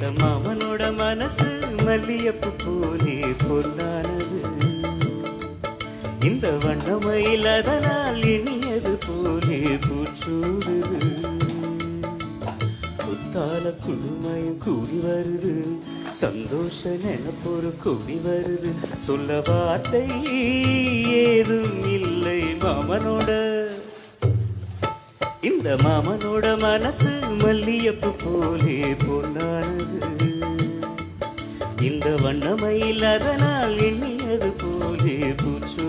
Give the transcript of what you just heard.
இந்த மாமனோட மனசு மல்லியப்பு போலே பொன்னானது. இந்த வண்ணமயில் அதனால் எண்ணியது போலே பூச்சூடுது. குத்தால குழுமையும் கூடி வருது, சந்தோஷ நினைப்பொரு கூடி வருது. சொல்ல வார்த்தை ஏதும் இல்லை மாமனோட. இந்த மாமனோட மனசு மல்லியப்பு போலே பொன்னானது. இந்த வண்ணமயில் அதனால் எண்ணியது போலே பூச்சு